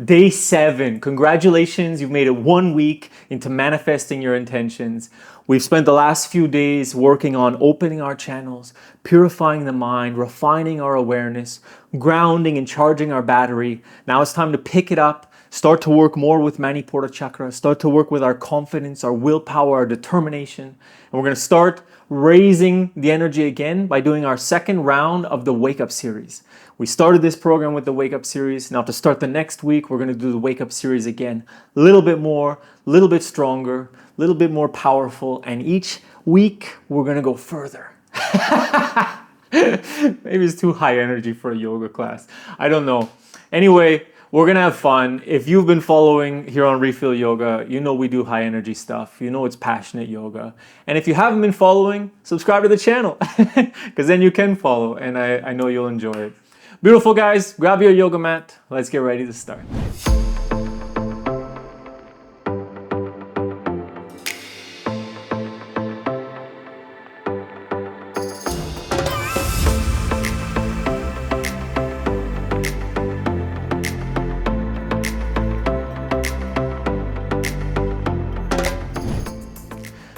Day 7. Congratulations, you've made it 1 week into manifesting your intentions. We've spent the last few days working on opening our channels, purifying the mind, refining our awareness, grounding and charging our battery. Now it's time to pick it up, start to work more with Manipura Chakra, start to work with our confidence, our willpower, our determination. And we're going to start raising the energy again by doing our second round of the Wake Up series. We started this program with the Wake Up series. Now to start the next week, we're going to do the Wake Up series again. A little bit more, a little bit stronger, a little bit more powerful. And each week, we're going to go further. Maybe it's too high energy for a yoga class. I don't know. Anyway, we're going to have fun. If you've been following here on Refeel Yoga, you know we do high energy stuff. You know it's passionate yoga. And if you haven't been following, subscribe to the channel because then you can follow and I know you'll enjoy it. Beautiful guys, grab your yoga mat. Let's get ready to start.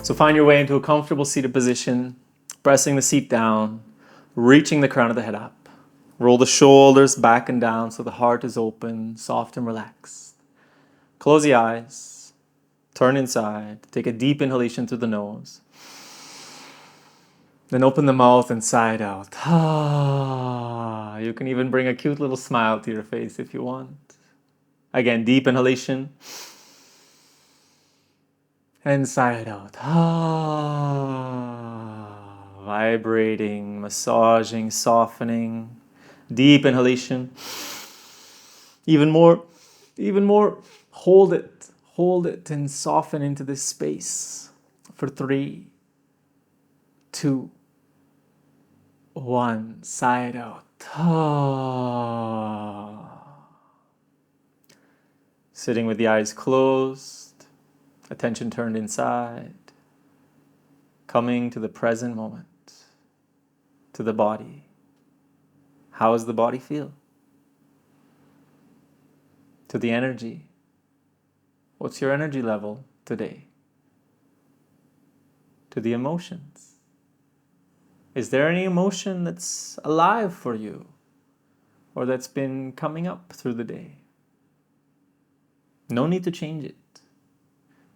So find your way into a comfortable seated position, pressing the seat down, reaching the crown of the head up. Roll the shoulders back and down so the heart is open, soft and relaxed. Close the eyes, turn inside, take a deep inhalation through the nose. Then open the mouth and sigh it out. You can even bring a cute little smile to your face if you want. Again, deep inhalation. And sigh it out. Vibrating, massaging, softening. Deep inhalation. Even more. Hold it and soften into this space for 3, 2, 1. Sigh it out. Sitting with the eyes closed, attention turned inside, coming to the present moment, to the body. How does the body feel? To the energy. What's your energy level today? To the emotions. Is there any emotion that's alive for you or that's been coming up through the day? No need to change it.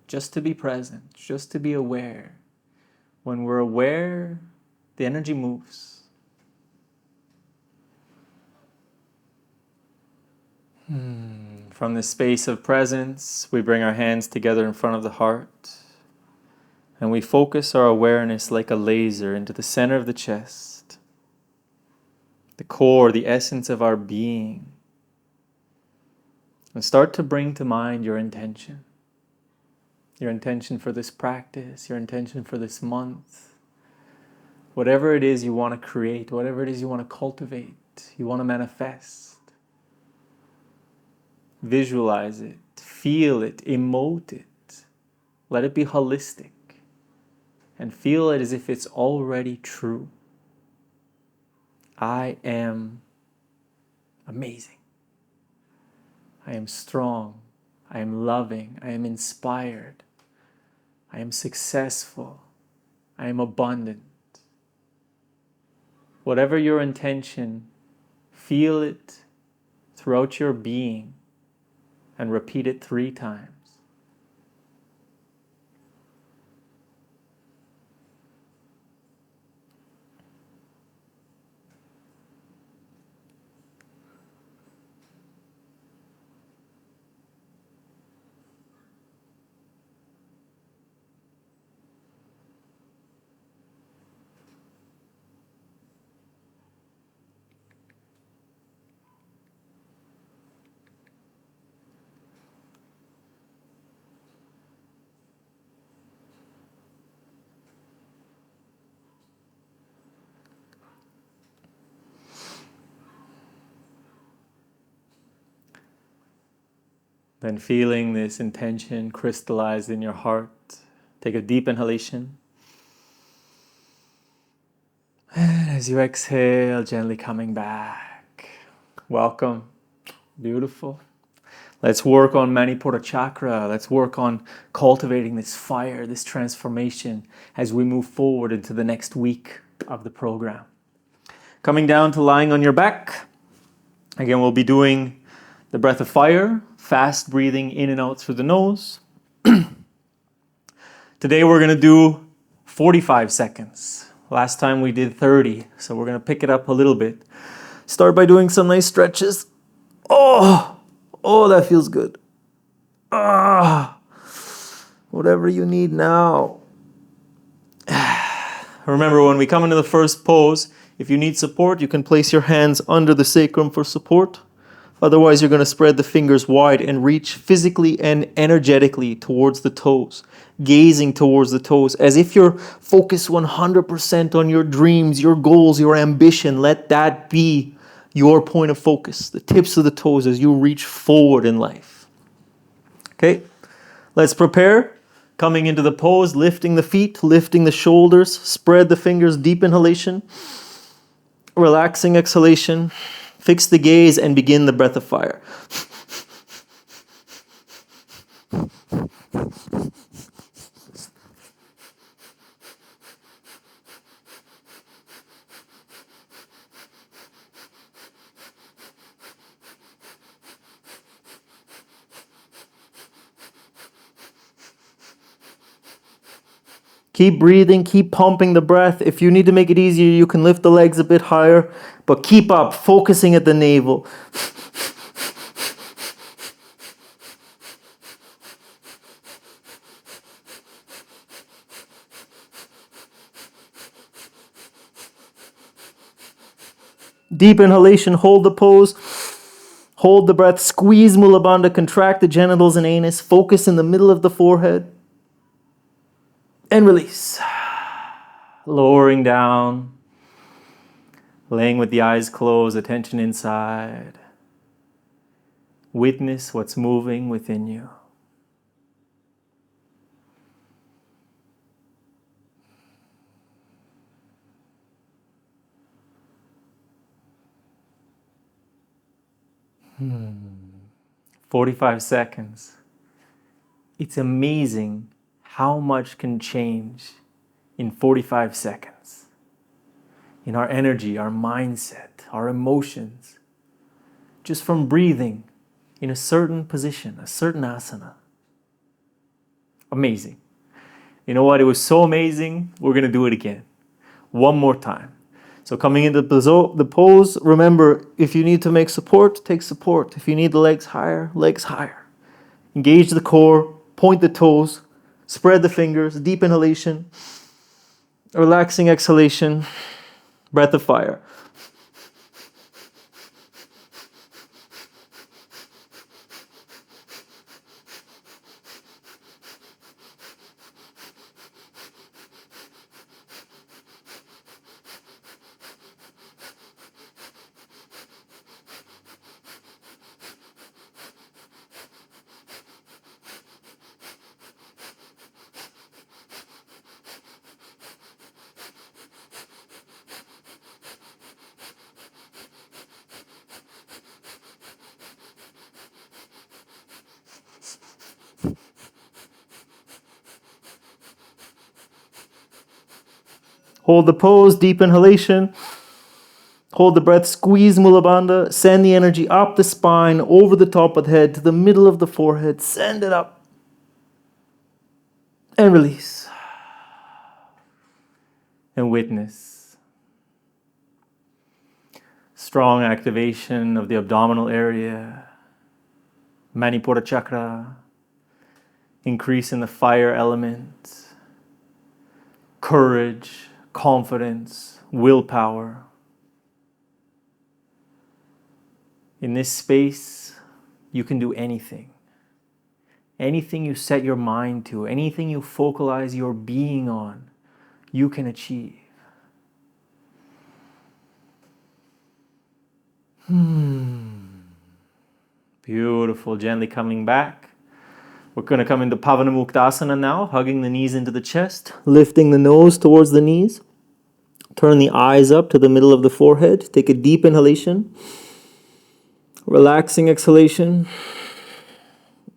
Just to be present, just to be aware. When we're aware, the energy moves. From the space of presence, we bring our hands together in front of the heart and we focus our awareness like a laser into the center of the chest, the core, the essence of our being, and start to bring to mind your intention for this practice, your intention for this month, whatever it is you want to create, whatever it is you want to cultivate, you want to manifest. Visualize it, feel it, emote it. Let it be holistic and feel it as if it's already true. I am amazing. I am strong. I am loving. I am inspired. I am successful. I am abundant. Whatever your intention, feel it throughout your being. And repeat it 3 times. Then feeling this intention crystallized in your heart, take a deep inhalation. And as you exhale, gently coming back. Welcome. Beautiful. Let's work on Manipura chakra. Let's work on cultivating this fire, this transformation as we move forward into the next week of the program. Coming down to lying on your back. Again, we'll be doing the breath of fire, fast breathing in and out through the nose. Today we're going to do 45 seconds. Last time we did 30, so we're going to pick it up a little bit. Start by doing some nice stretches. Oh, that feels good. Whatever you need now. Remember, when we come into the first pose, if you need support, you can place your hands under the sacrum for support. Otherwise, you're going to spread the fingers wide and reach physically and energetically towards the toes, gazing towards the toes, as if you're focused 100% on your dreams, your goals, your ambition. Let that be your point of focus, the tips of the toes as you reach forward in life. Okay, let's prepare. Coming into the pose, lifting the feet, lifting the shoulders, spread the fingers, deep inhalation, relaxing exhalation, fix the gaze and begin the breath of fire. Keep breathing, keep pumping the breath. If you need to make it easier, you can lift the legs a bit higher, but keep up, focusing at the navel. Deep inhalation, hold the pose, hold the breath, squeeze Mula Bandha, contract the genitals and anus, focus in the middle of the forehead. And release. Lowering down. Laying with the eyes closed, attention inside. Witness what's moving within you. Hmm. 45 seconds. It's amazing how much can change in 45 seconds. In our energy, our mindset, our emotions. Just from breathing in a certain position, a certain asana. Amazing. You know what? It was so amazing. We're going to do it again. One more time. So coming into the pose, remember, if you need to make support, take support. If you need the legs higher, legs higher. Engage the core, point the toes, spread the fingers, deep inhalation, relaxing exhalation, breath of fire. Hold the pose, deep inhalation. Hold the breath, squeeze Mula Bandha. Send the energy up the spine, over the top of the head, to the middle of the forehead. Send it up. And release. And witness. Strong activation of the abdominal area. Manipura chakra. Increase in the fire element. Courage. Confidence, willpower. In this space, you can do anything. Anything you set your mind to, anything you focalize your being on, you can achieve. Beautiful. Gently coming back. We're going to come into Pavanamuktasana now, hugging the knees into the chest, lifting the nose towards the knees. Turn the eyes up to the middle of the forehead. Take a deep inhalation. Relaxing exhalation.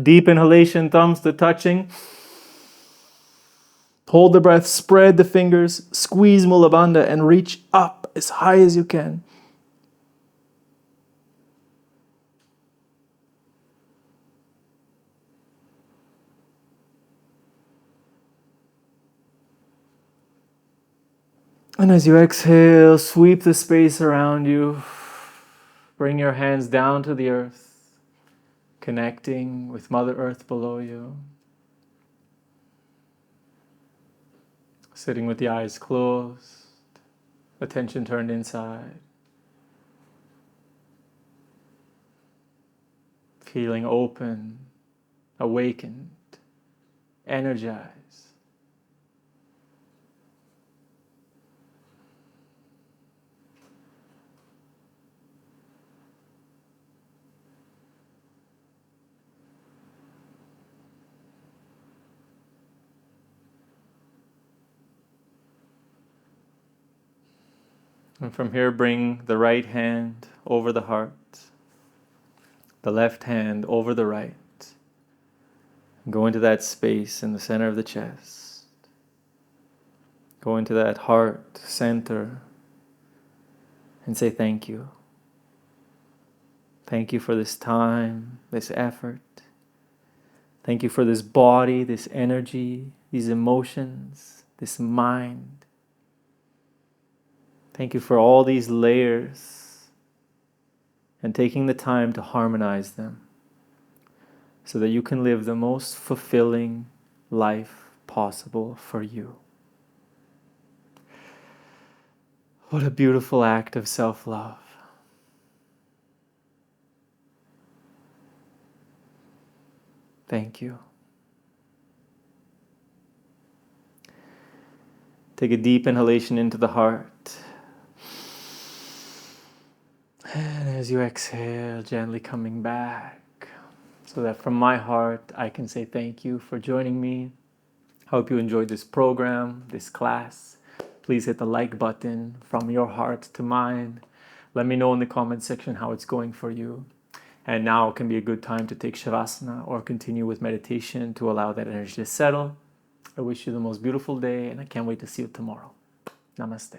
Deep inhalation, thumbs to touching. Hold the breath, spread the fingers, squeeze Mula Bandha and reach up as high as you can. And as you exhale, sweep the space around you. Bring your hands down to the earth, connecting with Mother Earth below you. Sitting with the eyes closed, attention turned inside. Feeling open, awakened, energized. And from here, bring the right hand over the heart, the left hand over the right. And go into that space in the center of the chest. Go into that heart center and say thank you. Thank you for this time, this effort. Thank you for this body, this energy, these emotions, this mind. Thank you for all these layers and taking the time to harmonize them so that you can live the most fulfilling life possible for you. What a beautiful act of self-love. Thank you. Take a deep inhalation into the heart. And as you exhale, gently coming back, so that from my heart, I can say thank you for joining me. I hope you enjoyed this program, this class. Please hit the like button from your heart to mine. Let me know in the comment section how it's going for you. And now can be a good time to take Shavasana or continue with meditation to allow that energy to settle. I wish you the most beautiful day, and I can't wait to see you tomorrow. Namaste.